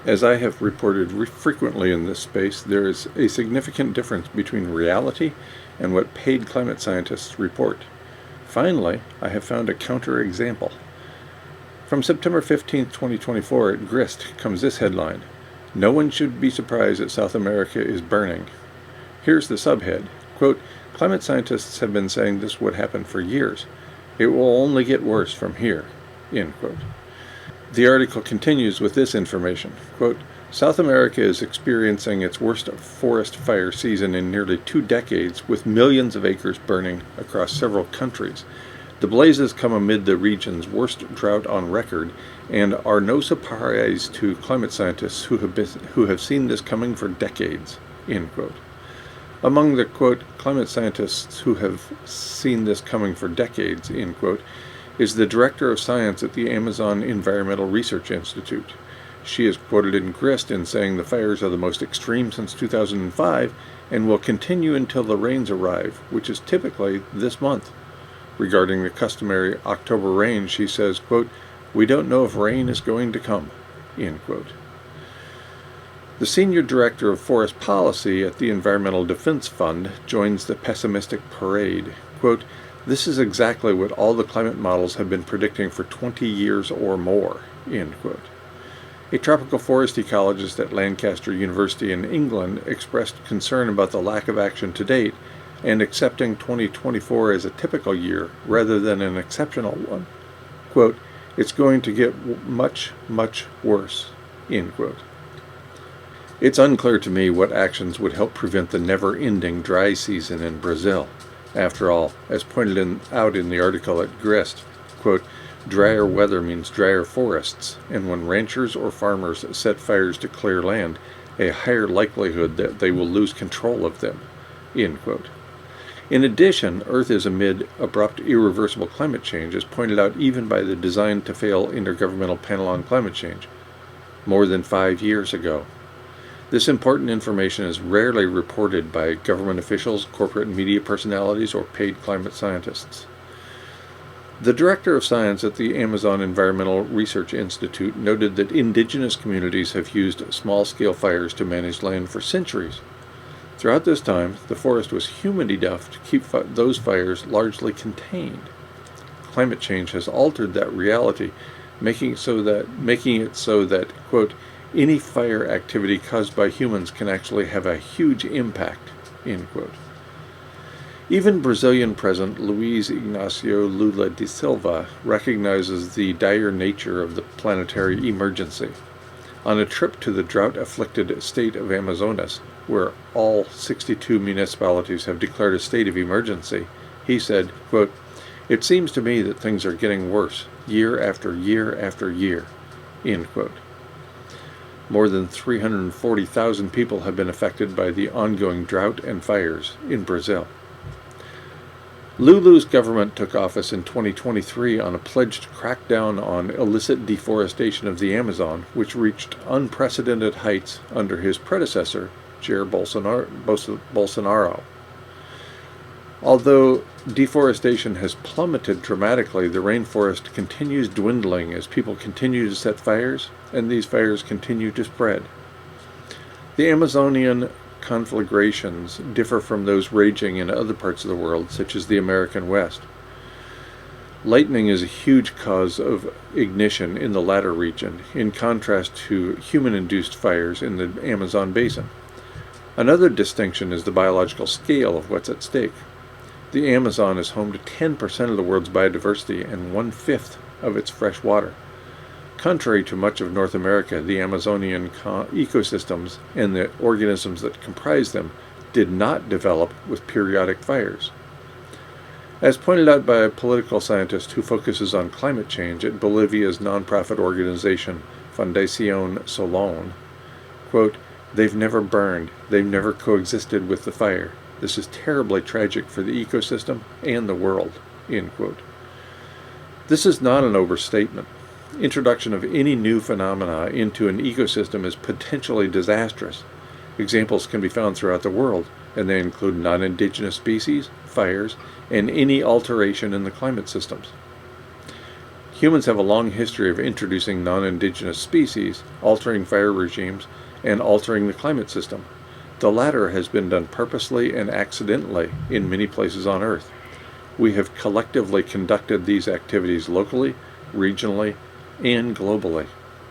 As I have reported frequently in this space, there is a significant difference between reality and what paid climate scientists report. Finally, I have found a counterexample. From September 15, 2024, at Grist comes this headline: "No one should be surprised that South America is burning." Here's the subhead, quote, "Climate scientists have been saying this would happen for years. It will only get worse from here," end quote. The article continues with this information, quote, "South America is experiencing its worst forest fire season in nearly 2 decades, with millions of acres burning across several countries. The blazes come amid the region's worst drought on record and are no surprise to climate scientists who have seen this coming for decades," end quote. Among the, quote, "climate scientists who have seen this coming for decades," end quote, is the director of science at the Amazon Environmental Research Institute. She is quoted in Grist in saying the fires are the most extreme since 2005 and will continue until the rains arrive, which is typically this month. Regarding the customary October rain, she says, quote, "We don't know if rain is going to come," end quote. The senior director of forest policy at the Environmental Defense Fund joins the pessimistic parade. Quote, "This is exactly what all the climate models have been predicting for 20 years or more," end quote. A tropical forest ecologist at Lancaster University in England expressed concern about the lack of action to date and accepting 2024 as a typical year rather than an exceptional one. Quote, "It's going to get much, much worse," end quote. It's unclear to me what actions would help prevent the never-ending dry season in Brazil. After all, as pointed out in the article at Grist, quote, "Drier weather means drier forests, and when ranchers or farmers set fires to clear land, a higher likelihood that they will lose control of them," end quote. In addition, Earth is amid abrupt, irreversible climate change, as pointed out even by the Design to Fail Intergovernmental Panel on Climate Change, more than 5 years ago. This important information is rarely reported by government officials, corporate media personalities, or paid climate scientists. The director of science at the Amazon Environmental Research Institute noted that indigenous communities have used small-scale fires to manage land for centuries. Throughout this time, the forest was human enough to keep those fires largely contained. Climate change has altered that reality, making it so that, quote, "any fire activity caused by humans can actually have a huge impact," end quote. Even Brazilian President Luiz Inácio Lula da Silva recognizes the dire nature of the planetary emergency. On a trip to the drought-afflicted state of Amazonas, where all 62 municipalities have declared a state of emergency, he said, quote, "It seems to me that things are getting worse, year after year after year," end quote. More than 340,000 people have been affected by the ongoing drought and fires in Brazil. Lulu's government took office in 2023 on a pledge to crack down on illicit deforestation of the Amazon, which reached unprecedented heights under his predecessor, Jair Bolsonaro. Although deforestation has plummeted dramatically, the rainforest continues dwindling as people continue to set fires, and these fires continue to spread. The Amazonian conflagrations differ from those raging in other parts of the world, such as the American West. Lightning is a huge cause of ignition in the latter region, in contrast to human-induced fires in the Amazon basin. Another distinction is the biological scale of what's at stake. The Amazon is home to 10% of the world's biodiversity and 1/5 of its fresh water. Contrary to much of North America, the Amazonian ecosystems and the organisms that comprise them did not develop with periodic fires. As pointed out by a political scientist who focuses on climate change at Bolivia's nonprofit organization Fundación Solón, quote, "They've never burned, they've never coexisted with the fire. This is terribly tragic for the ecosystem and the world," end quote. This is not an overstatement. Introduction of any new phenomena into an ecosystem is potentially disastrous. Examples can be found throughout the world, and they include non-indigenous species, fires, and any alteration in the climate systems. Humans have a long history of introducing non-indigenous species, altering fire regimes, and altering the climate system. The latter has been done purposely and accidentally in many places on Earth. We have collectively conducted these activities locally, regionally, and globally.